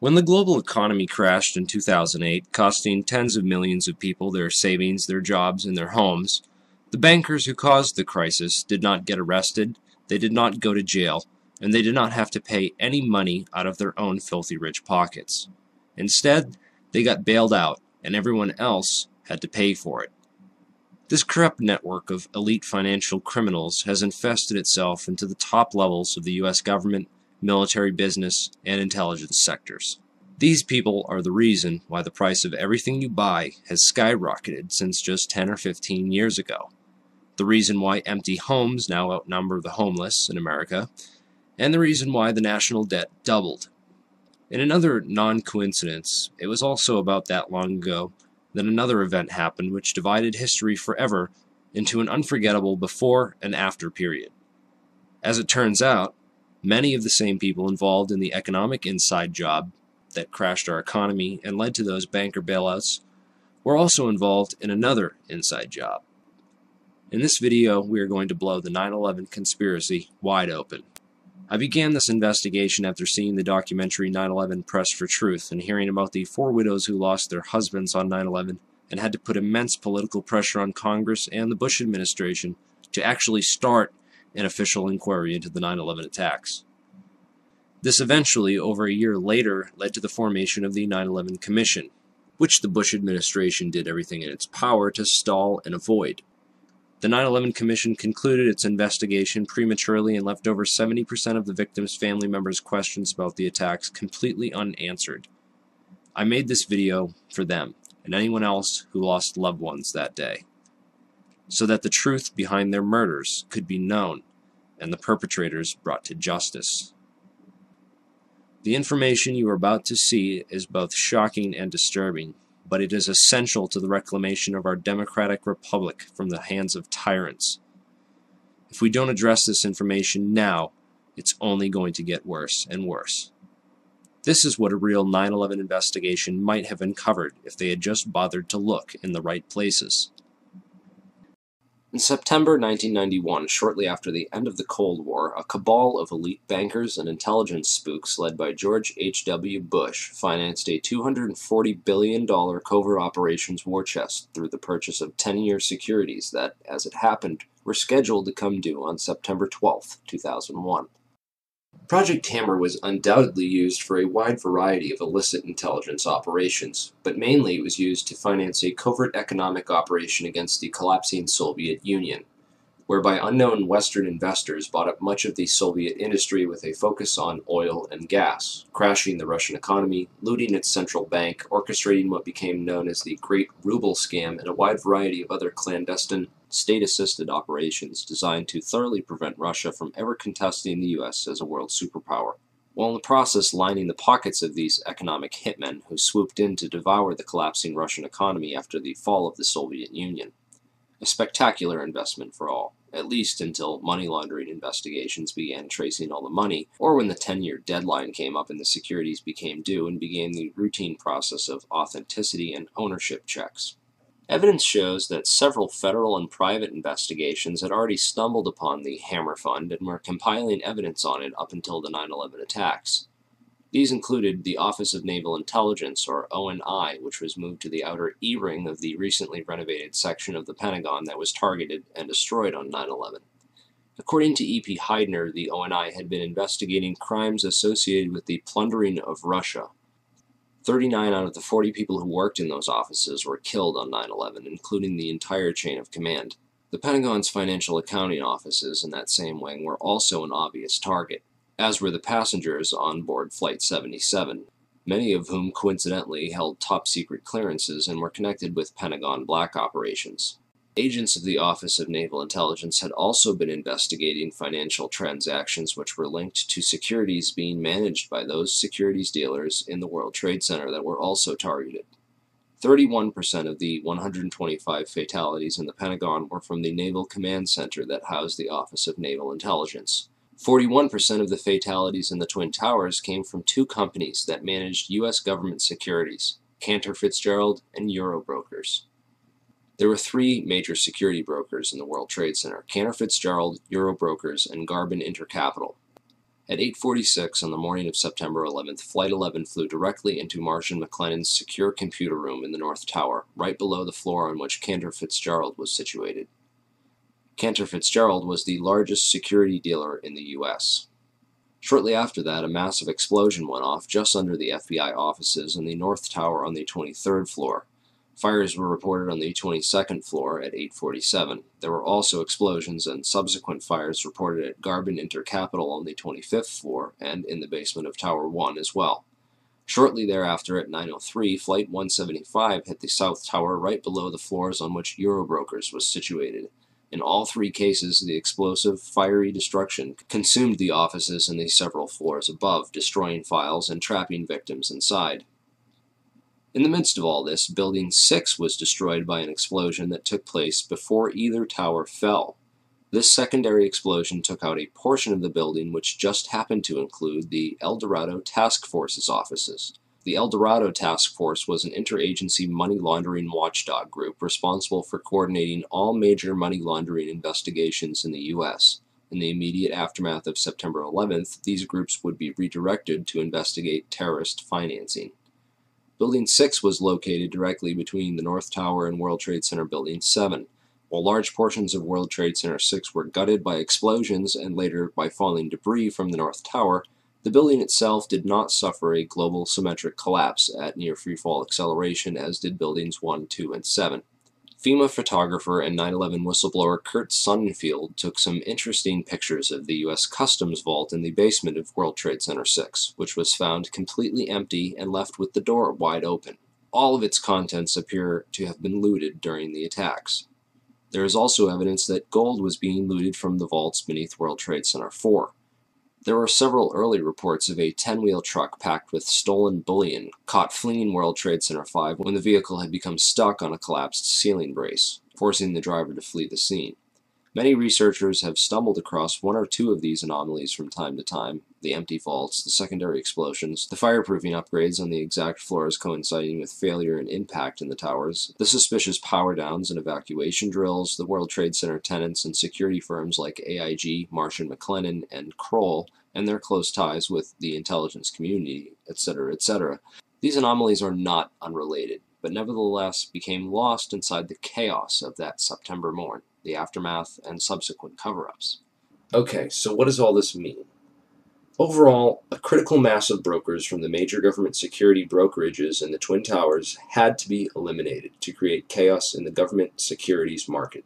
When the global economy crashed in 2008, costing tens of millions of people their savings, their jobs, and their homes, the bankers who caused the crisis did not get arrested, they did not go to jail, and they did not have to pay any money out of their own filthy rich pockets. Instead, they got bailed out, and everyone else had to pay for it. This corrupt network of elite financial criminals has infested itself into the top levels of the U.S. government, military, business, and intelligence sectors. These people are the reason why the price of everything you buy has skyrocketed since just 10 or 15 years ago. The reason why empty homes now outnumber the homeless in America, and the reason why the national debt doubled. In another non-coincidence, it was also about that long ago that another event happened which divided history forever into an unforgettable before and after period. As it turns out, many of the same people involved in the economic inside job that crashed our economy and led to those banker bailouts were also involved in another inside job. In this video, we are going to blow the 9/11 conspiracy wide open. I began this investigation after seeing the documentary 9/11 Press for Truth and hearing about the 4 widows who lost their husbands on 9/11 and had to put immense political pressure on Congress and the Bush administration to actually start an official inquiry into the 9/11 attacks. This eventually, over a year later, led to the formation of the 9/11 Commission, which the Bush administration did everything in its power to stall and avoid. The 9/11 Commission concluded its investigation prematurely and left over 70% of the victims' family members' questions about the attacks completely unanswered. I made this video for them and anyone else who lost loved ones that day, so that the truth behind their murders could be known and the perpetrators brought to justice. The information you are about to see is both shocking and disturbing, but it is essential to the reclamation of our democratic republic from the hands of tyrants. If we don't address this information now, it's only going to get worse and worse. This is what a real 9/11 investigation might have uncovered if they had just bothered to look in the right places. In September 1991, shortly after the end of the Cold War, a cabal of elite bankers and intelligence spooks led by George H.W. Bush financed a $240 billion covert operations war chest through the purchase of 10-year securities that, as it happened, were scheduled to come due on September 12, 2001. Project Hammer was undoubtedly used for a wide variety of illicit intelligence operations, but mainly it was used to finance a covert economic operation against the collapsing Soviet Union, whereby unknown Western investors bought up much of the Soviet industry with a focus on oil and gas, crashing the Russian economy, looting its central bank, orchestrating what became known as the Great Ruble Scam, and a wide variety of other clandestine, state-assisted operations designed to thoroughly prevent Russia from ever contesting the U.S. as a world superpower, while in the process lining the pockets of these economic hitmen who swooped in to devour the collapsing Russian economy after the fall of the Soviet Union. A spectacular investment for all, at least until money laundering investigations began tracing all the money, or when the 10-year deadline came up and the securities became due and began the routine process of authenticity and ownership checks. Evidence shows that several federal and private investigations had already stumbled upon the Hammer Fund and were compiling evidence on it up until the 9/11 attacks. These included the Office of Naval Intelligence, or ONI, which was moved to the outer E-ring of the recently renovated section of the Pentagon that was targeted and destroyed on 9/11. According to E.P. Heidner, the ONI had been investigating crimes associated with the plundering of Russia. 39 out of the 40 people who worked in those offices were killed on 9/11, including the entire chain of command. The Pentagon's financial accounting offices in that same wing were also an obvious target, as were the passengers on board Flight 77, many of whom coincidentally held top-secret clearances and were connected with Pentagon black operations. Agents of the Office of Naval Intelligence had also been investigating financial transactions which were linked to securities being managed by those securities dealers in the World Trade Center that were also targeted. 31% of the 125 fatalities in the Pentagon were from the Naval Command Center that housed the Office of Naval Intelligence. 41% of the fatalities in the Twin Towers came from 2 companies that managed U.S. government securities, Cantor Fitzgerald and Eurobrokers. There were 3 major security brokers in the World Trade Center: Cantor Fitzgerald, Eurobrokers, and Garbin Intercapital. At 8:46 on the morning of September 11th, Flight 11 flew directly into Marsh and McLennan's secure computer room in the North Tower, right below the floor on which Cantor Fitzgerald was situated. Cantor Fitzgerald was the largest security dealer in the U.S. Shortly after that, a massive explosion went off just under the FBI offices in the North Tower on the 23rd floor. Fires were reported on the 22nd floor at 8:47. There were also explosions and subsequent fires reported at Garbin Intercapital on the 25th floor and in the basement of Tower 1 as well. Shortly thereafter, at 9:03, Flight 175 hit the South Tower right below the floors on which Eurobrokers was situated. In all three cases, the explosive, fiery destruction consumed the offices and the several floors above, destroying files and trapping victims inside. In the midst of all this, Building 6 was destroyed by an explosion that took place before either tower fell. This secondary explosion took out a portion of the building which just happened to include the El Dorado Task Force's offices. The El Dorado Task Force was an interagency money laundering watchdog group responsible for coordinating all major money laundering investigations in the U.S. In the immediate aftermath of September 11th, these groups would be redirected to investigate terrorist financing. Building 6 was located directly between the North Tower and World Trade Center Building 7. While large portions of World Trade Center 6 were gutted by explosions and later by falling debris from the North Tower, the building itself did not suffer a global symmetric collapse at near freefall acceleration as did Buildings 1, 2, and 7. FEMA photographer and 9/11 whistleblower Kurt Sonnenfeld took some interesting pictures of the U.S. Customs vault in the basement of World Trade Center 6, which was found completely empty and left with the door wide open. All of its contents appear to have been looted during the attacks. There is also evidence that gold was being looted from the vaults beneath World Trade Center 4. There were several early reports of a 10-wheel truck packed with stolen bullion caught fleeing World Trade Center 5 when the vehicle had become stuck on a collapsed ceiling brace, forcing the driver to flee the scene. Many researchers have stumbled across one or two of these anomalies from time to time: the empty vaults, the secondary explosions, the fireproofing upgrades on the exact floors coinciding with failure and impact in the towers, the suspicious power downs and evacuation drills, the World Trade Center tenants and security firms like AIG, Marsh & McLennan, and Kroll, and their close ties with the intelligence community, etc., etc. These anomalies are not unrelated, but nevertheless became lost inside the chaos of that September morn, the aftermath, and subsequent cover-ups. Okay, so what does all this mean? Overall, a critical mass of brokers from the major government security brokerages in the Twin Towers had to be eliminated to create chaos in the government securities market.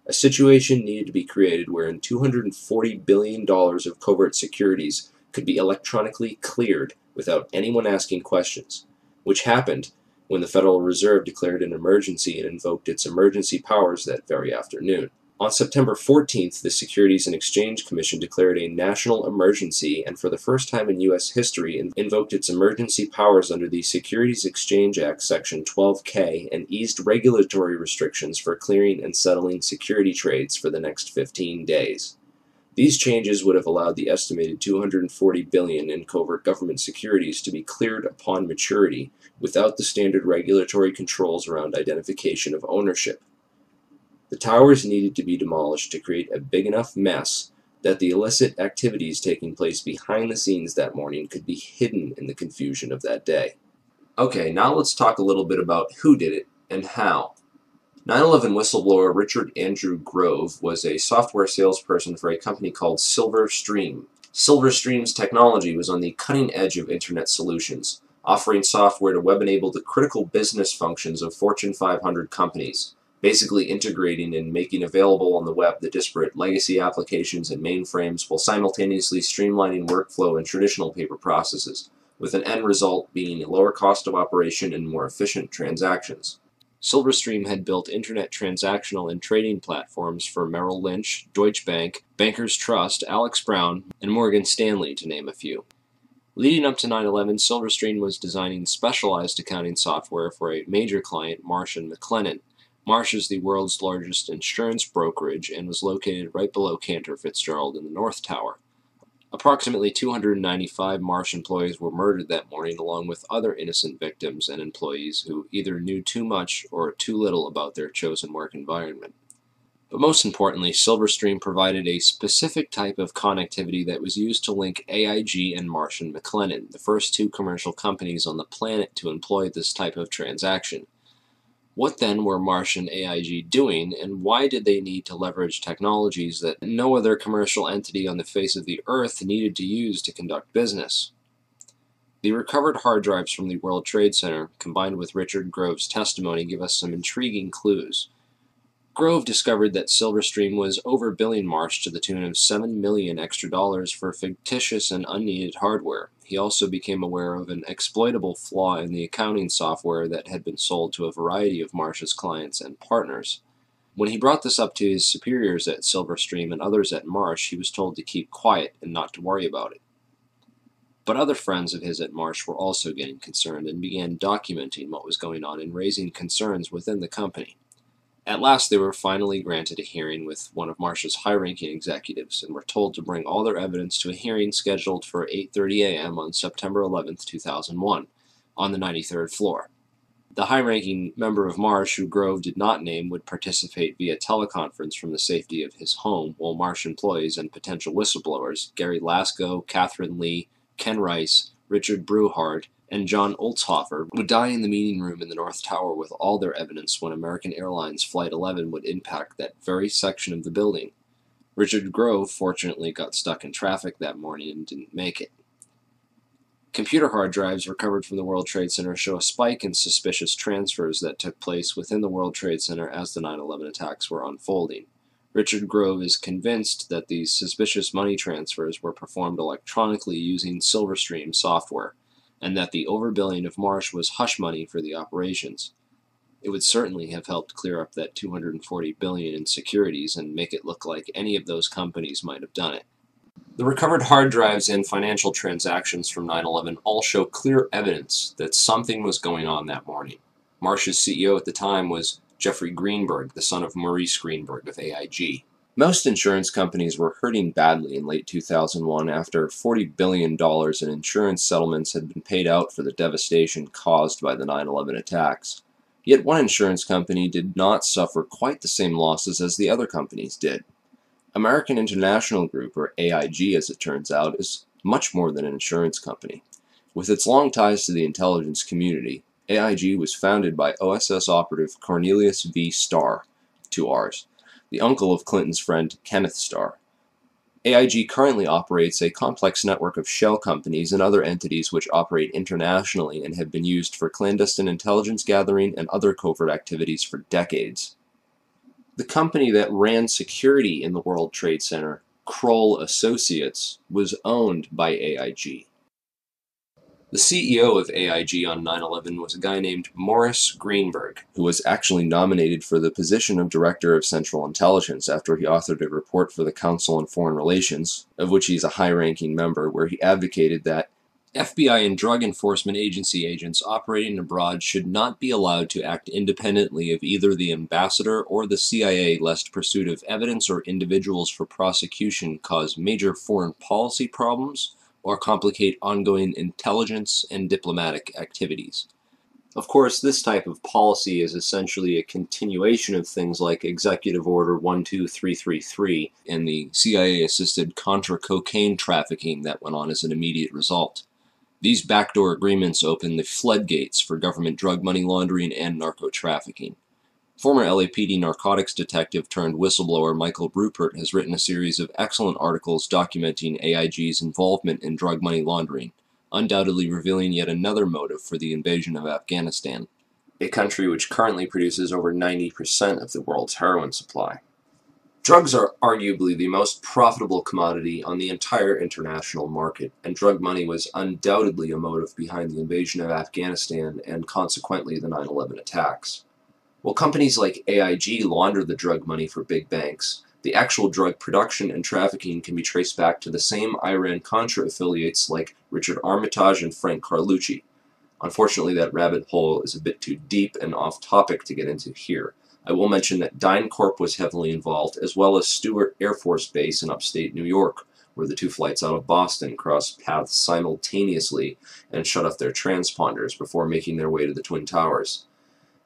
A situation needed to be created wherein $240 billion of covert securities could be electronically cleared without anyone asking questions, which happened when the Federal Reserve declared an emergency and invoked its emergency powers that very afternoon. On September 14th, the Securities and Exchange Commission declared a national emergency and for the first time in U.S. history invoked its emergency powers under the Securities Exchange Act Section 12K and eased regulatory restrictions for clearing and settling security trades for the next 15 days. These changes would have allowed the estimated $240 billion in covert government securities to be cleared upon maturity without the standard regulatory controls around identification of ownership. The towers needed to be demolished to create a big enough mess that the illicit activities taking place behind the scenes that morning could be hidden in the confusion of that day. Okay, now let's talk a little bit about who did it and how. 9/11 whistleblower Richard Andrew Grove was a software salesperson for a company called Silverstream. Silverstream's technology was on the cutting edge of Internet solutions, offering software to web-enable the critical business functions of Fortune 500 companies, basically integrating and making available on the web the disparate legacy applications and mainframes while simultaneously streamlining workflow and traditional paper processes, with an end result being a lower cost of operation and more efficient transactions. Silverstream had built internet transactional and trading platforms for Merrill Lynch, Deutsche Bank, Bankers Trust, Alex Brown, and Morgan Stanley, to name a few. Leading up to 9/11, Silverstream was designing specialized accounting software for a major client, Marsh & McLennan. Marsh is the world's largest insurance brokerage and was located right below Cantor Fitzgerald in the North Tower. Approximately 295 Marsh employees were murdered that morning, along with other innocent victims and employees who either knew too much or too little about their chosen work environment. But most importantly, Silverstream provided a specific type of connectivity that was used to link AIG and Marsh & McLennan, the first two commercial companies on the planet to employ this type of transaction. What then were Marsh and AIG doing, and why did they need to leverage technologies that no other commercial entity on the face of the earth needed to use to conduct business? The recovered hard drives from the World Trade Center, combined with Richard Grove's testimony, give us some intriguing clues. Grove discovered that Silverstream was overbilling Marsh to the tune of $7 million extra for fictitious and unneeded hardware. He also became aware of an exploitable flaw in the accounting software that had been sold to a variety of Marsh's clients and partners. When he brought this up to his superiors at Silverstream and others at Marsh, he was told to keep quiet and not to worry about it. But other friends of his at Marsh were also getting concerned and began documenting what was going on and raising concerns within the company. At last, they were finally granted a hearing with one of Marsh's high-ranking executives and were told to bring all their evidence to a hearing scheduled for 8:30 a.m. on September 11, 2001, on the 93rd floor. The high-ranking member of Marsh, who Grove did not name, would participate via teleconference from the safety of his home, while Marsh employees and potential whistleblowers, Gary Lasko, Catherine Lee, Ken Rice, Richard Breuhardt, and John Oltzhofer, would die in the meeting room in the North Tower with all their evidence when American Airlines Flight 11 would impact that very section of the building. Richard Grove fortunately got stuck in traffic that morning and didn't make it. Computer hard drives recovered from the World Trade Center show a spike in suspicious transfers that took place within the World Trade Center as the 9/11 attacks were unfolding. Richard Grove is convinced that these suspicious money transfers were performed electronically using Silverstream software, and that the overbilling of Marsh was hush money for the operations. It would certainly have helped clear up that $240 billion in securities and make it look like any of those companies might have done it. The recovered hard drives and financial transactions from 9/11 all show clear evidence that something was going on that morning. Marsh's CEO at the time was Jeffrey Greenberg, the son of Maurice Greenberg of AIG. Most insurance companies were hurting badly in late 2001 after $40 billion in insurance settlements had been paid out for the devastation caused by the 9/11 attacks. Yet one insurance company did not suffer quite the same losses as the other companies did. American International Group, or AIG as it turns out, is much more than an insurance company. With its long ties to the intelligence community, AIG was founded by OSS operative Cornelius V. Starr, 2 R's, the uncle of Clinton's friend Kenneth Starr. AIG currently operates a complex network of shell companies and other entities which operate internationally and have been used for clandestine intelligence gathering and other covert activities for decades. The company that ran security in the World Trade Center, Kroll Associates, was owned by AIG. The CEO of AIG on 9/11 was a guy named Maurice Greenberg, who was actually nominated for the position of Director of Central Intelligence after he authored a report for the Council on Foreign Relations, of which he's a high-ranking member, where he advocated that FBI and Drug Enforcement Agency agents operating abroad should not be allowed to act independently of either the ambassador or the CIA, lest pursuit of evidence or individuals for prosecution cause major foreign policy problems or complicate ongoing intelligence and diplomatic activities. Of course, this type of policy is essentially a continuation of things like Executive Order 12333 and the CIA-assisted Contra cocaine trafficking that went on as an immediate result. These backdoor agreements open the floodgates for government drug money laundering and narco-trafficking. Former LAPD narcotics detective turned whistleblower Michael Rupert has written a series of excellent articles documenting AIG's involvement in drug money laundering, undoubtedly revealing yet another motive for the invasion of Afghanistan, a country which currently produces over 90% of the world's heroin supply. Drugs are arguably the most profitable commodity on the entire international market, and drug money was undoubtedly a motive behind the invasion of Afghanistan and consequently the 9/11 attacks. While companies like AIG launder the drug money for big banks, the actual drug production and trafficking can be traced back to the same Iran-Contra affiliates like Richard Armitage and Frank Carlucci. Unfortunately, that rabbit hole is a bit too deep and off-topic to get into here. I will mention that DynCorp was heavily involved, as well as Stewart Air Force Base in upstate New York, where the two flights out of Boston crossed paths simultaneously and shut off their transponders before making their way to the Twin Towers.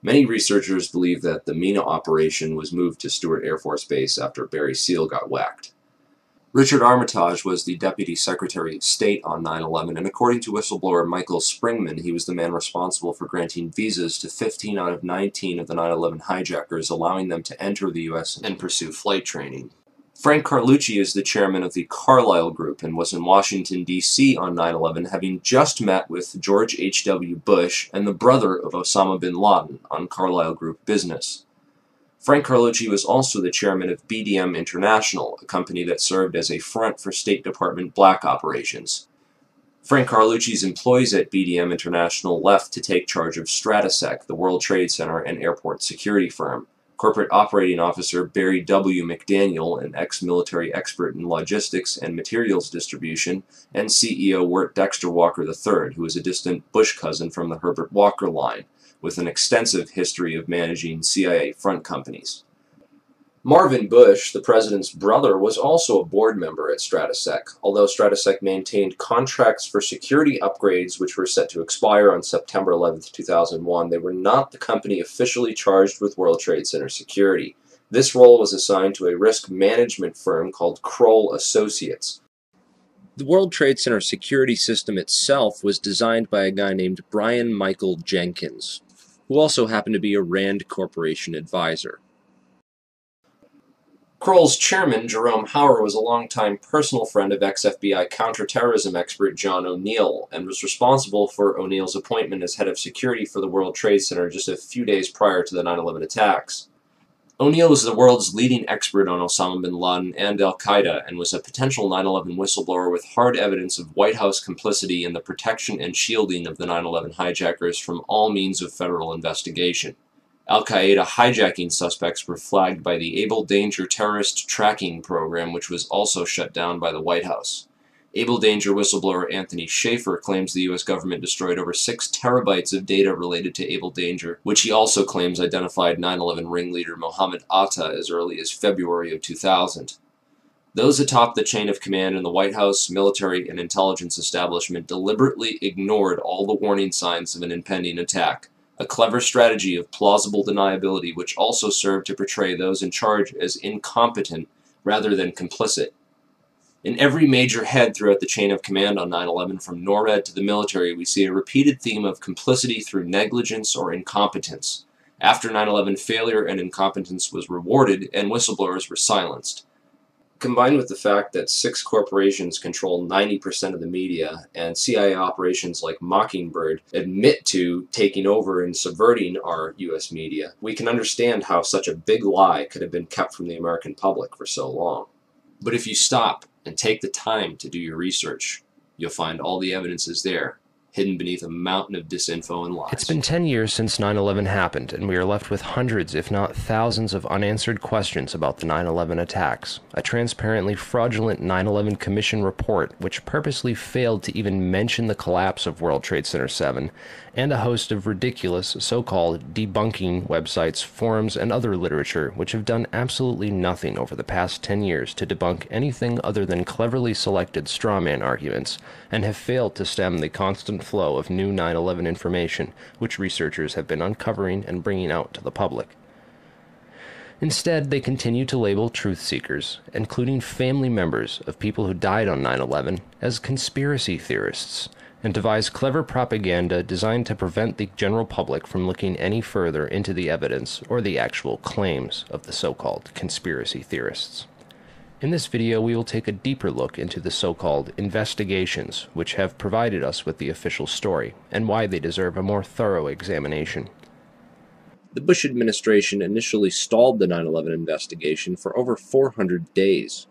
Many researchers believe that the MENA operation was moved to Stewart Air Force Base after Barry Seal got whacked. Richard Armitage was the Deputy Secretary of State on 9/11, and according to whistleblower Michael Springman, he was the man responsible for granting visas to 15 out of 19 of the 9/11 hijackers, allowing them to enter the U.S. and pursue flight training. Frank Carlucci is the chairman of the Carlyle Group and was in Washington, D.C. on 9/11, having just met with George H.W. Bush and the brother of Osama bin Laden on Carlyle Group business. Frank Carlucci was also the chairman of BDM International, a company that served as a front for State Department black operations. Frank Carlucci's employees at BDM International left to take charge of Stratesec, the World Trade Center and airport security firm. Corporate Operating Officer Barry W. McDaniel, an ex-military expert in logistics and materials distribution, and CEO Wirt Dexter Walker III, who was a distant Bush cousin from the Herbert Walker line, with an extensive history of managing CIA front companies. Marvin Bush, the president's brother, was also a board member at Stratesec, although Stratesec maintained contracts for security upgrades which were set to expire on September 11, 2001. They were not the company officially charged with World Trade Center security. This role was assigned to a risk management firm called Kroll Associates. The World Trade Center security system itself was designed by a guy named Brian Michael Jenkins, who also happened to be a Rand Corporation advisor. Kroll's chairman, Jerome Hauer, was a longtime personal friend of ex-FBI counterterrorism expert John O'Neill, and was responsible for O'Neill's appointment as head of security for the World Trade Center just a few days prior to the 9/11 attacks. O'Neill was the world's leading expert on Osama bin Laden and al-Qaeda, and was a potential 9/11 whistleblower with hard evidence of White House complicity in the protection and shielding of the 9/11 hijackers from all means of federal investigation. Al-Qaeda hijacking suspects were flagged by the Able Danger terrorist tracking program, which was also shut down by the White House. Able Danger whistleblower Anthony Schaefer claims the U.S. government destroyed over 6 terabytes of data related to Able Danger, which he also claims identified 9/11 ringleader Mohammed Atta as early as February of 2000. Those atop the chain of command in the White House, military, and intelligence establishment deliberately ignored all the warning signs of an impending attack, a clever strategy of plausible deniability which also served to portray those in charge as incompetent rather than complicit. In every major head throughout the chain of command on 9/11, from NORAD to the military, we see a repeated theme of complicity through negligence or incompetence. After 9/11, failure and incompetence was rewarded, and whistleblowers were silenced. Combined with the fact that 6 corporations control 90% of the media, and CIA operations like Mockingbird admit to taking over and subverting our U.S. media, we can understand how such a big lie could have been kept from the American public for so long. But if you stop and take the time to do your research, you'll find all the evidence is there, hidden beneath a mountain of disinfo and lies. It's been 10 years since 9/11 happened, and we are left with hundreds, if not thousands, of unanswered questions about the 9/11 attacks. A transparently fraudulent 9/11 Commission report, which purposely failed to even mention the collapse of World Trade Center 7, and a host of ridiculous, so-called debunking websites, forums, and other literature, which have done absolutely nothing over the past 10 years to debunk anything other than cleverly selected strawman arguments, and have failed to stem the constant flow of new 9/11 information, which researchers have been uncovering and bringing out to the public. Instead, they continue to label truth seekers, including family members of people who died on 9/11, as conspiracy theorists, and devise clever propaganda designed to prevent the general public from looking any further into the evidence or the actual claims of the so-called conspiracy theorists. In this video, we will take a deeper look into the so-called investigations, which have provided us with the official story, and why they deserve a more thorough examination. The Bush administration initially stalled the 9/11 investigation for over 400 days.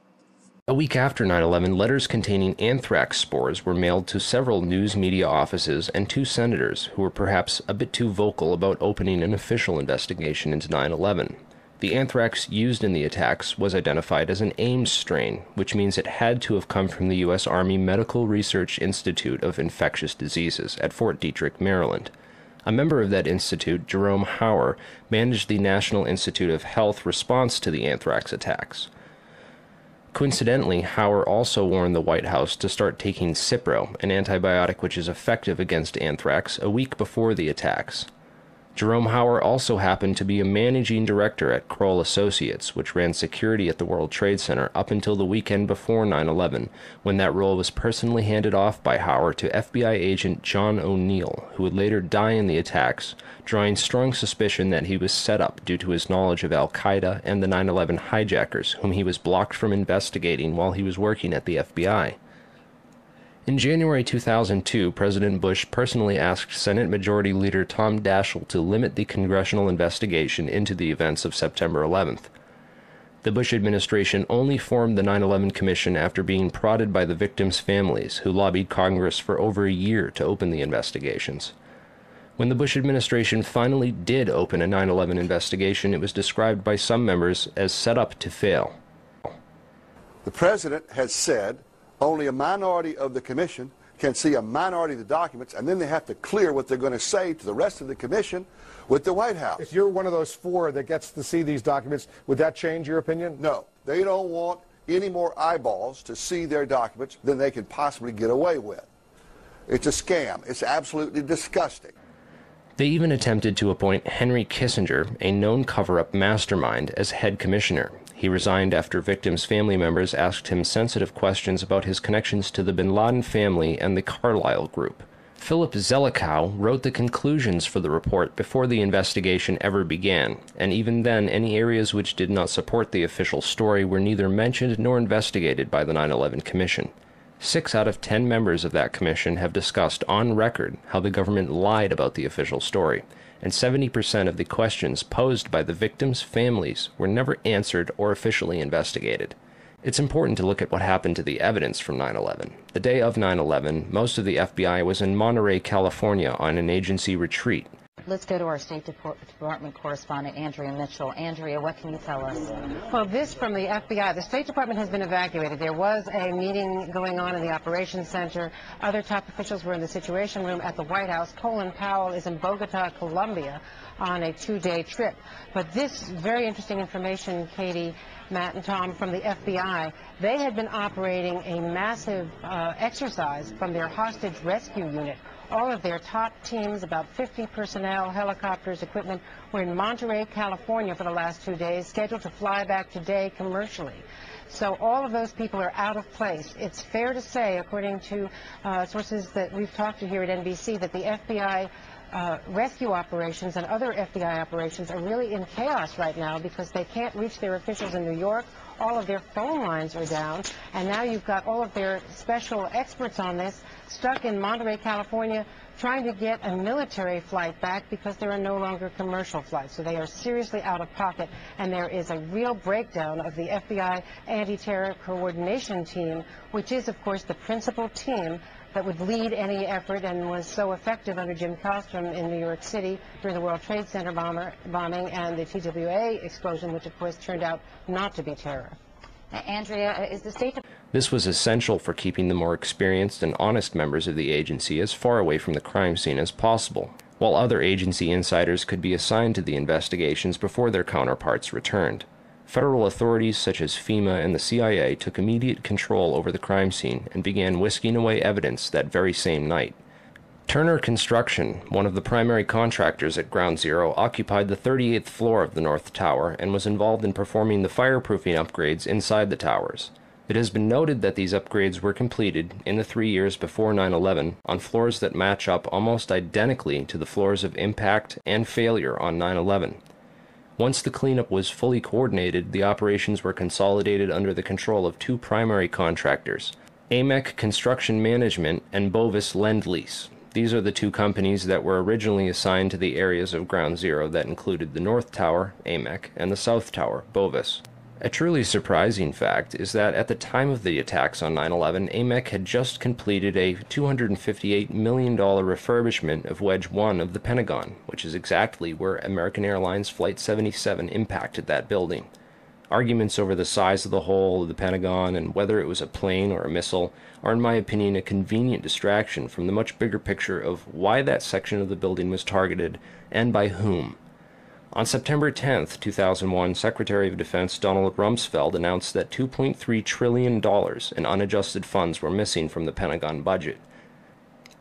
A week after 9/11, letters containing anthrax spores were mailed to several news media offices and 2 senators who were perhaps a bit too vocal about opening an official investigation into 9/11. The anthrax used in the attacks was identified as an Ames strain, which means it had to have come from the U.S. Army Medical Research Institute of Infectious Diseases at Fort Detrick, Maryland. A member of that institute, Jerome Hauer, managed the National Institute of Health response to the anthrax attacks. Coincidentally, Hauer also warned the White House to start taking Cipro, an antibiotic which is effective against anthrax, a week before the attacks. Jerome Hauer also happened to be a managing director at Kroll Associates, which ran security at the World Trade Center up until the weekend before 9/11, when that role was personally handed off by Hauer to FBI agent John O'Neill, who would later die in the attacks, drawing strong suspicion that he was set up due to his knowledge of Al-Qaeda and the 9/11 hijackers, whom he was blocked from investigating while he was working at the FBI. In January 2002, President Bush personally asked Senate Majority Leader Tom Daschle to limit the congressional investigation into the events of September 11th. The Bush administration only formed the 9/11 Commission after being prodded by the victims' families, who lobbied Congress for over a year to open the investigations. When the Bush administration finally did open a 9/11 investigation, it was described by some members as set up to fail. The President has said only a minority of the Commission can see a minority of the documents, and then they have to clear what they're going to say to the rest of the Commission with the White House. If you're one of those 4 that gets to see these documents, would that change your opinion? No. They don't want any more eyeballs to see their documents than they can possibly get away with. It's a scam. It's absolutely disgusting. They even attempted to appoint Henry Kissinger, a known cover-up mastermind, as head commissioner. He resigned after victims' family members asked him sensitive questions about his connections to the bin Laden family and the Carlyle Group. Philip Zelikow wrote the conclusions for the report before the investigation ever began, and even then any areas which did not support the official story were neither mentioned nor investigated by the 9/11 Commission. 6 out of 10 members of that commission have discussed on record how the government lied about the official story, and 70% of the questions posed by the victims' families were never answered or officially investigated. It's important to look at what happened to the evidence from 9/11. The day of 9/11, most of the FBI was in Monterey, California on an agency retreat. Let's go to our State Department correspondent, Andrea Mitchell. Andrea, what can you tell us? Well, this from the FBI. The State Department has been evacuated. There was a meeting going on in the Operations Center. Other top officials were in the Situation Room at the White House. Colin Powell is in Bogota, Colombia, on a 2-day trip. But this very interesting information, Katie, Matt, and Tom, from the FBI, they had been operating a massive exercise from their hostage rescue unit. All of their top teams, about 50 personnel, helicopters, equipment, were in Monterey, California for the last 2 days, scheduled to fly back today commercially. So all of those people are out of place. It's fair to say, according to sources that we've talked to here at NBC, that the FBI rescue operations and other FBI operations are really in chaos right now because they can't reach their officials in New York. All of their phone lines are down, and now you've got all of their special experts on this stuck in Monterey, California, trying to get a military flight back because there are no longer commercial flights. So they are seriously out of pocket, and there is a real breakdown of the FBI anti-terror coordination team, which is, of course, the principal team that would lead any effort and was so effective under Jim Kallstrom in New York City during the World Trade Center bombing and the TWA explosion, which, of course, turned out not to be terror. Andrea, is the State Department... This was essential for keeping the more experienced and honest members of the agency as far away from the crime scene as possible, while other agency insiders could be assigned to the investigations before their counterparts returned. Federal authorities such as FEMA and the CIA took immediate control over the crime scene and began whisking away evidence that very same night. Turner Construction, one of the primary contractors at Ground Zero, occupied the 38th floor of the North Tower and was involved in performing the fireproofing upgrades inside the towers. It has been noted that these upgrades were completed in the 3 years before 9/11 on floors that match up almost identically to the floors of impact and failure on 9/11. Once the cleanup was fully coordinated, the operations were consolidated under the control of 2 primary contractors, AMEC Construction Management and Bovis Lend-Lease. These are the 2 companies that were originally assigned to the areas of Ground Zero that included the North Tower, AMEC, and the South Tower, Bovis. A truly surprising fact is that at the time of the attacks on 9/11, AMEC had just completed a $258 million refurbishment of Wedge 1 of the Pentagon, which is exactly where American Airlines Flight 77 impacted that building. Arguments over the size of the hole of the Pentagon and whether it was a plane or a missile are, in my opinion, a convenient distraction from the much bigger picture of why that section of the building was targeted and by whom. On September 10, 2001, Secretary of Defense Donald Rumsfeld announced that $2.3 trillion in unadjusted funds were missing from the Pentagon budget.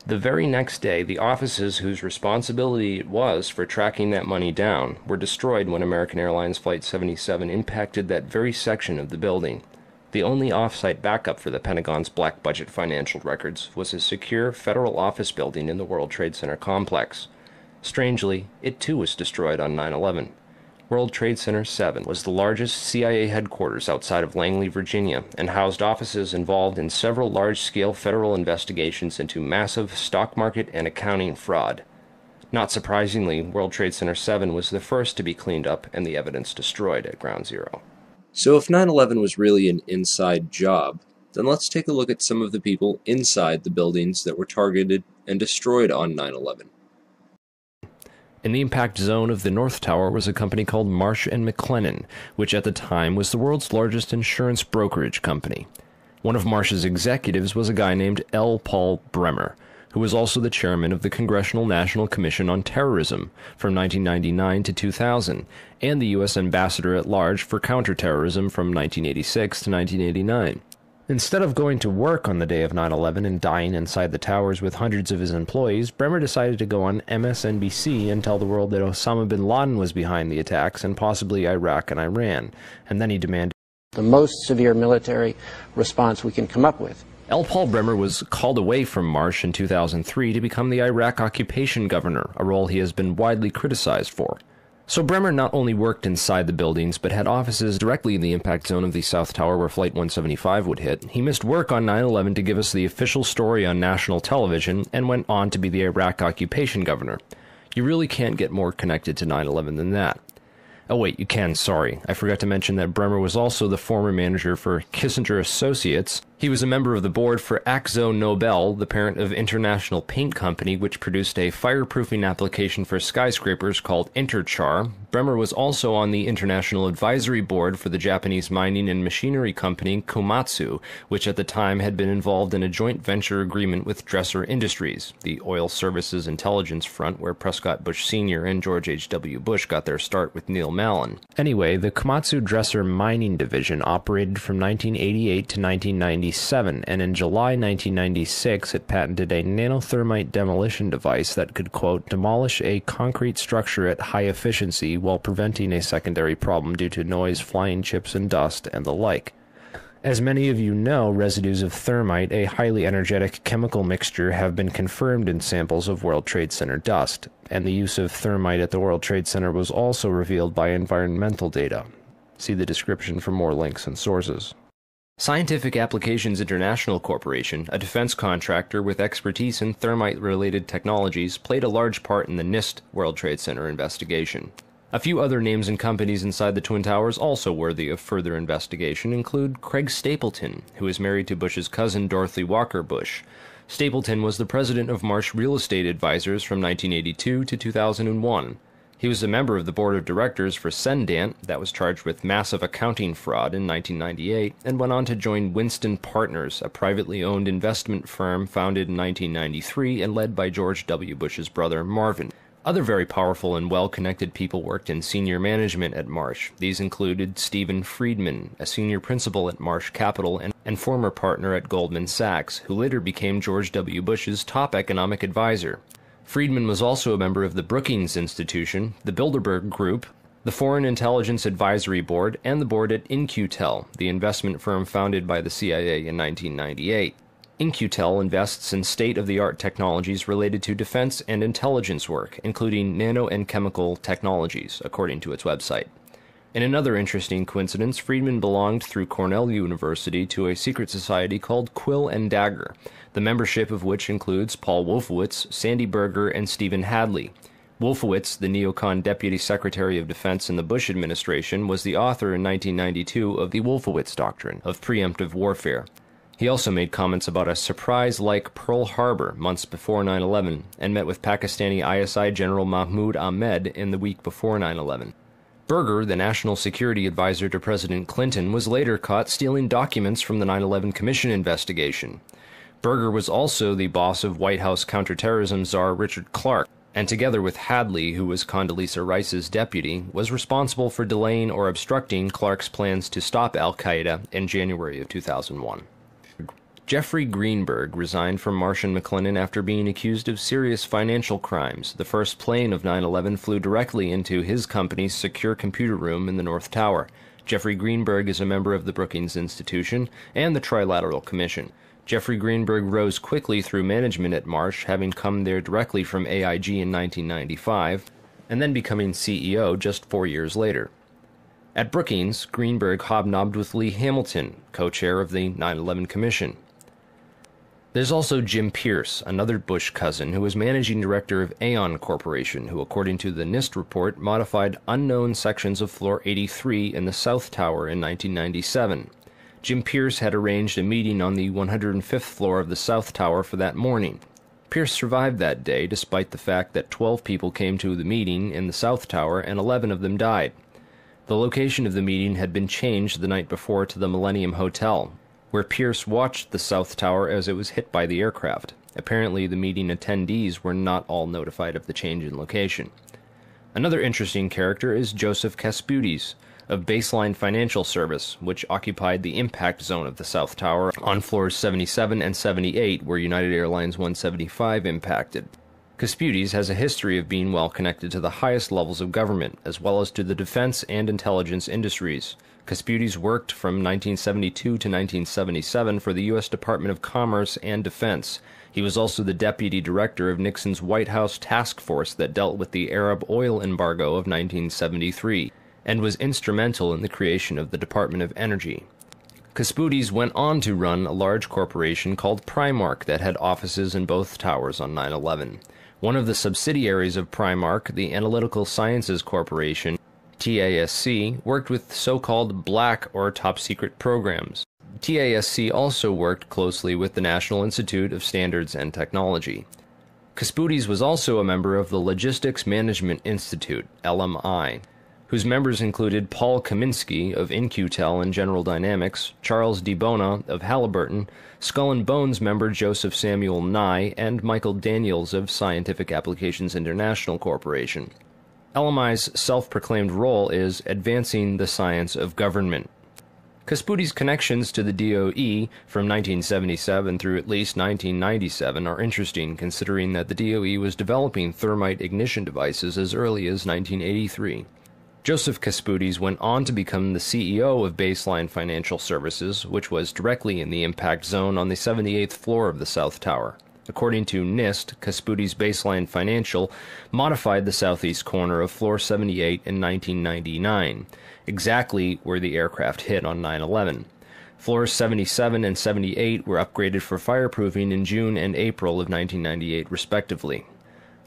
The very next day, the offices whose responsibility it was for tracking that money down were destroyed when American Airlines Flight 77 impacted that very section of the building. The only off-site backup for the Pentagon's black budget financial records was a secure federal office building in the World Trade Center complex. Strangely, it too was destroyed on 9/11. World Trade Center 7 was the largest CIA headquarters outside of Langley, Virginia, and housed offices involved in several large-scale federal investigations into massive stock market and accounting fraud. Not surprisingly, World Trade Center 7 was the first to be cleaned up and the evidence destroyed at Ground Zero. So if 9/11 was really an inside job, then let's take a look at some of the people inside the buildings that were targeted and destroyed on 9/11. In the impact zone of the North Tower was a company called Marsh & McLennan, which at the time was the world's largest insurance brokerage company. One of Marsh's executives was a guy named L. Paul Bremer, who was also the chairman of the Congressional National Commission on Terrorism from 1999 to 2000, and the U.S. ambassador at large for counterterrorism from 1986 to 1989. Instead of going to work on the day of 9/11 and dying inside the towers with hundreds of his employees, Bremer decided to go on MSNBC and tell the world that Osama bin Laden was behind the attacks and possibly Iraq and Iran, and then he demanded the most severe military response we can come up with. L. Paul Bremer was called away from Marsh in 2003 to become the Iraq occupation governor, a role he has been widely criticized for. So Bremer not only worked inside the buildings, but had offices directly in the impact zone of the South Tower where Flight 175 would hit. He missed work on 9/11 to give us the official story on national television, and went on to be the Iraq occupation governor. You really can't get more connected to 9/11 than that. Oh wait, you can, sorry. I forgot to mention that Bremer was also the former manager for Kissinger Associates. He was a member of the board for Akzo Nobel, the parent of International Paint Company, which produced a fireproofing application for skyscrapers called Interchar. Bremer was also on the International Advisory Board for the Japanese mining and machinery company Komatsu, which at the time had been involved in a joint venture agreement with Dresser Industries, the oil services intelligence front where Prescott Bush Sr. and George H.W. Bush got their start with Neil Mallon. Anyway, the Komatsu Dresser mining division operated from 1988 to 1997, and in July 1996 it patented a nanothermite demolition device that could, quote, demolish a concrete structure at high efficiency while preventing a secondary problem due to noise, flying chips and dust, and the like. As many of you know, residues of thermite, a highly energetic chemical mixture, have been confirmed in samples of World Trade Center dust, and the use of thermite at the World Trade Center was also revealed by environmental data. See the description for more links and sources. Scientific Applications International Corporation, a defense contractor with expertise in thermite-related technologies, played a large part in the NIST World Trade Center investigation. A few other names and companies inside the Twin Towers also worthy of further investigation include Craig Stapleton, who is married to Bush's cousin Dorothy Walker Bush. Stapleton was the president of Marsh Real Estate Advisors from 1982 to 2001. He was a member of the board of directors for Sendant, that was charged with massive accounting fraud in 1998, and went on to join Winston Partners, a privately owned investment firm founded in 1993 and led by George W. Bush's brother Marvin. Other very powerful and well-connected people worked in senior management at Marsh. These included Stephen Friedman, a senior principal at Marsh Capital and former partner at Goldman Sachs, who later became George W. Bush's top economic advisor. Friedman was also a member of the Brookings Institution, the Bilderberg Group, the Foreign Intelligence Advisory Board, and the board at In-Q-Tel, the investment firm founded by the CIA in 1998. In-Q-Tel invests in state-of-the-art technologies related to defense and intelligence work, including nano and chemical technologies, according to its website. In another interesting coincidence, Friedman belonged through Cornell University to a secret society called Quill and Dagger, the membership of which includes Paul Wolfowitz, Sandy Berger, and Stephen Hadley. Wolfowitz, the neocon Deputy Secretary of Defense in the Bush administration, was the author in 1992 of the Wolfowitz Doctrine of preemptive warfare. He also made comments about a surprise-like Pearl Harbor months before 9/11 and met with Pakistani ISI General Mahmoud Ahmed in the week before 9/11. Berger, the national security advisor to President Clinton, was later caught stealing documents from the 9/11 Commission investigation. Berger was also the boss of White House counterterrorism czar Richard Clarke, and together with Hadley, who was Condoleezza Rice's deputy, was responsible for delaying or obstructing Clarke's plans to stop al-Qaeda in January of 2001. Jeffrey Greenberg resigned from Marsh & McLennan after being accused of serious financial crimes. The first plane of 9/11 flew directly into his company's secure computer room in the North Tower. Jeffrey Greenberg is a member of the Brookings Institution and the Trilateral Commission. Jeffrey Greenberg rose quickly through management at Marsh, having come there directly from AIG in 1995, and then becoming CEO just 4 years later. At Brookings, Greenberg hobnobbed with Lee Hamilton, co-chair of the 9/11 Commission. There's also Jim Pierce, another Bush cousin, who was managing director of Aon Corporation, who, according to the NIST report, modified unknown sections of Floor 83 in the South Tower in 1997. Jim Pierce had arranged a meeting on the 105th floor of the South Tower for that morning. Pierce survived that day, despite the fact that 12 people came to the meeting in the South Tower and 11 of them died. The location of the meeting had been changed the night before to the Millennium Hotel, where Pierce watched the South Tower as it was hit by the aircraft. Apparently, the meeting attendees were not all notified of the change in location. Another interesting character is Joseph Kasputis, of Baseline Financial Service, which occupied the impact zone of the South Tower on floors 77 and 78, where United Airlines 175 impacted. Kasputis has a history of being well connected to the highest levels of government, as well as to the defense and intelligence industries. Kasputis worked from 1972 to 1977 for the U.S. Department of Commerce and Defense. He was also the deputy director of Nixon's White House task force that dealt with the Arab oil embargo of 1973, and was instrumental in the creation of the Department of Energy. Kasputis went on to run a large corporation called Primark that had offices in both towers on 9/11. One of the subsidiaries of Primark, the Analytical Sciences Corporation, TASC, worked with so-called black or top-secret programs. TASC also worked closely with the National Institute of Standards and Technology. Kasputis was also a member of the Logistics Management Institute, LMI, whose members included Paul Kaminsky of In-Q-Tel and General Dynamics, Charles D. Bona of Halliburton, Skull and Bones member Joseph Samuel Nye, and Michael Daniels of Scientific Applications International Corporation. LMI's self-proclaimed role is advancing the science of government. Kasputis' connections to the DOE from 1977 through at least 1997 are interesting, considering that the DOE was developing thermite ignition devices as early as 1983. Joseph Kasputis went on to become the CEO of Baseline Financial Services, which was directly in the impact zone on the 78th floor of the South Tower. According to NIST, Kasputis' Baseline Financial modified the southeast corner of Floor 78 in 1999, exactly where the aircraft hit on 9/11. Floors 77 and 78 were upgraded for fireproofing in June and April of 1998, respectively.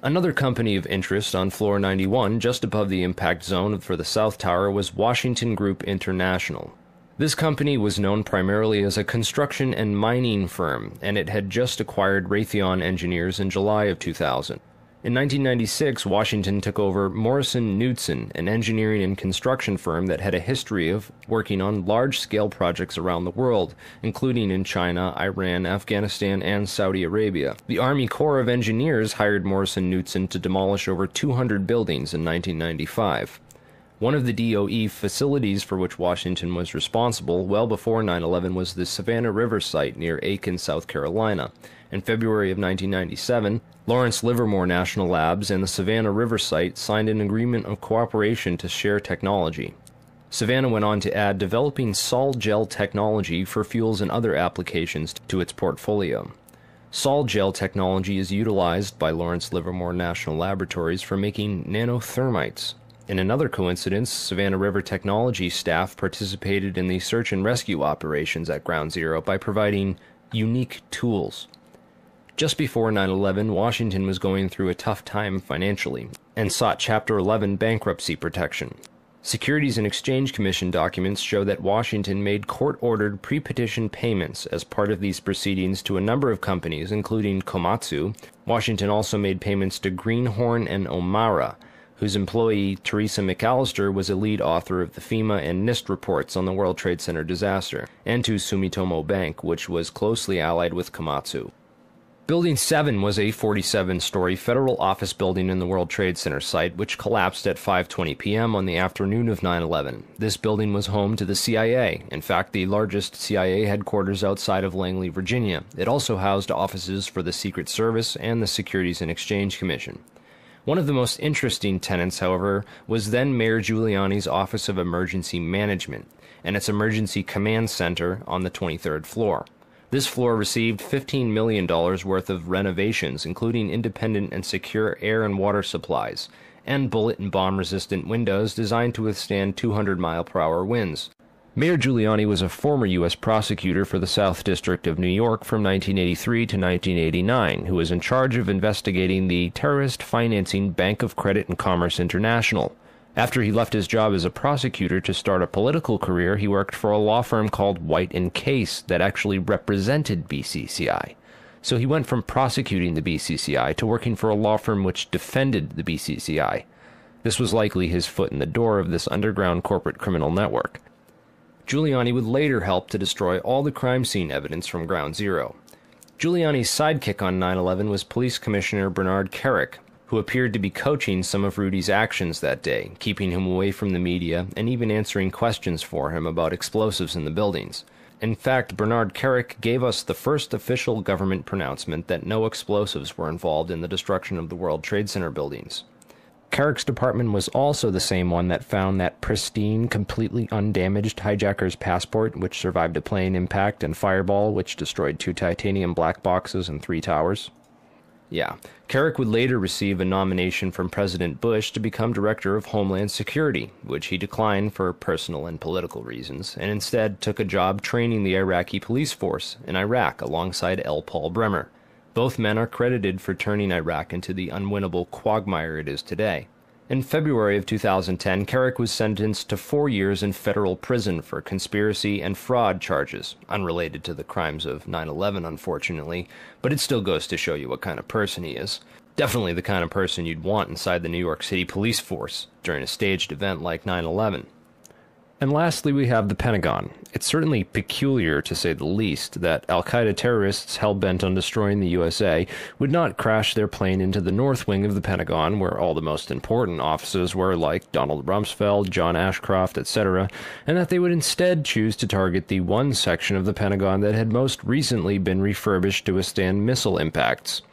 Another company of interest on Floor 91, just above the impact zone for the South Tower, was Washington Group International. This company was known primarily as a construction and mining firm, and it had just acquired Raytheon Engineers in July of 2000. In 1996, Washington took over Morrison Knudsen, an engineering and construction firm that had a history of working on large-scale projects around the world, including in China, Iran, Afghanistan, and Saudi Arabia. The Army Corps of Engineers hired Morrison Knudsen to demolish over 200 buildings in 1995. One of the DOE facilities for which Washington was responsible well before 9/11 was the Savannah River site near Aiken, South Carolina. In February of 1997, Lawrence Livermore National Labs and the Savannah River site signed an agreement of cooperation to share technology. Savannah went on to add developing sol gel technology for fuels and other applications to its portfolio. Sol gel technology is utilized by Lawrence Livermore National Laboratories for making nanothermites. In another coincidence, Savannah River Technology staff participated in the search and rescue operations at Ground Zero by providing unique tools. Just before 9/11, Washington was going through a tough time financially and sought Chapter 11 bankruptcy protection. Securities and Exchange Commission documents show that Washington made court-ordered pre-petition payments as part of these proceedings to a number of companies, including Komatsu. Washington also made payments to Greenhorn and Omara, whose employee Teresa McAllister was a lead author of the FEMA and NIST reports on the World Trade Center disaster, and to Sumitomo Bank, which was closely allied with Komatsu. Building 7 was a 47-story federal office building in the World Trade Center site, which collapsed at 5:20 p.m. on the afternoon of 9/11. This building was home to the CIA, in fact, the largest CIA headquarters outside of Langley, Virginia. It also housed offices for the Secret Service and the Securities and Exchange Commission. One of the most interesting tenants, however, was then Mayor Giuliani's Office of Emergency Management and its Emergency Command Center on the 23rd floor. This floor received $15 million worth of renovations, including independent and secure air and water supplies, and bullet and bomb-resistant windows designed to withstand 200-mile-per-hour winds. Mayor Giuliani was a former U.S. prosecutor for the South District of New York from 1983 to 1989, who was in charge of investigating the terrorist financing Bank of Credit and Commerce International. After he left his job as a prosecutor to start a political career, he worked for a law firm called White & Case that actually represented BCCI. So he went from prosecuting the BCCI to working for a law firm which defended the BCCI. This was likely his foot in the door of this underground corporate criminal network. Giuliani would later help to destroy all the crime scene evidence from Ground Zero. Giuliani's sidekick on 9/11 was Police Commissioner Bernard Kerik, who appeared to be coaching some of Rudy's actions that day, keeping him away from the media and even answering questions for him about explosives in the buildings. In fact, Bernard Kerik gave us the first official government pronouncement that no explosives were involved in the destruction of the World Trade Center buildings. Kerik's department was also the same one that found that pristine, completely undamaged hijacker's passport, which survived a plane impact, and Fireball, which destroyed 2 titanium black boxes and 3 towers. Yeah, Kerik would later receive a nomination from President Bush to become Director of Homeland Security, which he declined for personal and political reasons, and instead took a job training the Iraqi police force in Iraq alongside L. Paul Bremer. Both men are credited for turning Iraq into the unwinnable quagmire it is today. In February of 2010, Kerik was sentenced to 4 years in federal prison for conspiracy and fraud charges, unrelated to the crimes of 9/11, unfortunately, but it still goes to show you what kind of person he is. Definitely the kind of person you'd want inside the New York City police force during a staged event like 9/11. And lastly, we have the Pentagon. It's certainly peculiar, to say the least, that al-Qaeda terrorists hell-bent on destroying the USA would not crash their plane into the north wing of the Pentagon, where all the most important offices were, like Donald Rumsfeld, John Ashcroft, etc., and that they would instead choose to target the one section of the Pentagon that had most recently been refurbished to withstand missile impacts.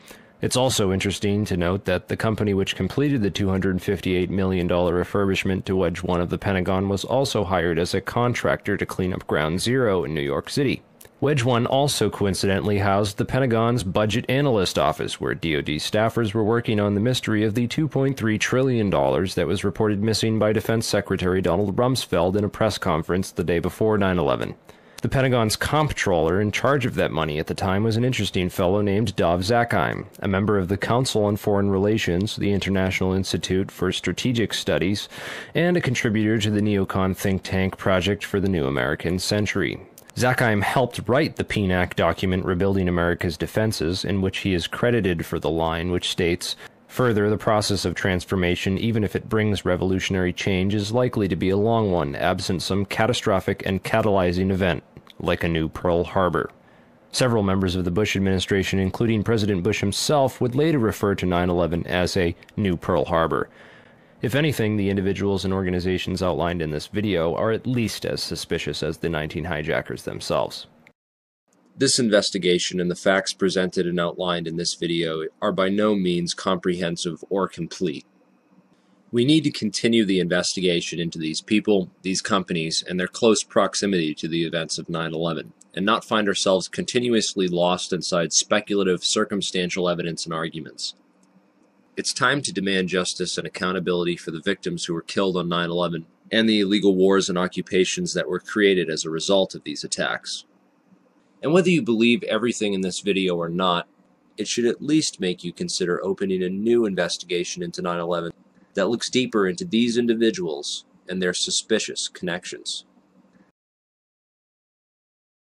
It's also interesting to note that the company which completed the $258 million refurbishment to Wedge 1 of the Pentagon was also hired as a contractor to clean up Ground Zero in New York City. Wedge 1 also coincidentally housed the Pentagon's Budget Analyst Office, where DoD staffers were working on the mystery of the $2.3 trillion that was reported missing by Defense Secretary Donald Rumsfeld in a press conference the day before 9/11. The Pentagon's comptroller in charge of that money at the time was an interesting fellow named Dov Zakheim, a member of the Council on Foreign Relations, the International Institute for Strategic Studies, and a contributor to the neocon think tank Project for the New American Century. Zakheim helped write the PNAC document Rebuilding America's Defenses, in which he is credited for the line which states, "Further, the process of transformation, even if it brings revolutionary change, is likely to be a long one, absent some catastrophic and catalyzing event, like a new Pearl Harbor." Several members of the Bush administration, including President Bush himself, would later refer to 9/11 as a new Pearl Harbor. If anything, the individuals and organizations outlined in this video are at least as suspicious as the 19 hijackers themselves. This investigation and the facts presented and outlined in this video are by no means comprehensive or complete. We need to continue the investigation into these people, these companies, and their close proximity to the events of 9/11, and not find ourselves continuously lost inside speculative, circumstantial evidence and arguments. It's time to demand justice and accountability for the victims who were killed on 9/11 and the illegal wars and occupations that were created as a result of these attacks. And whether you believe everything in this video or not, it should at least make you consider opening a new investigation into 9/11 that looks deeper into these individuals and their suspicious connections.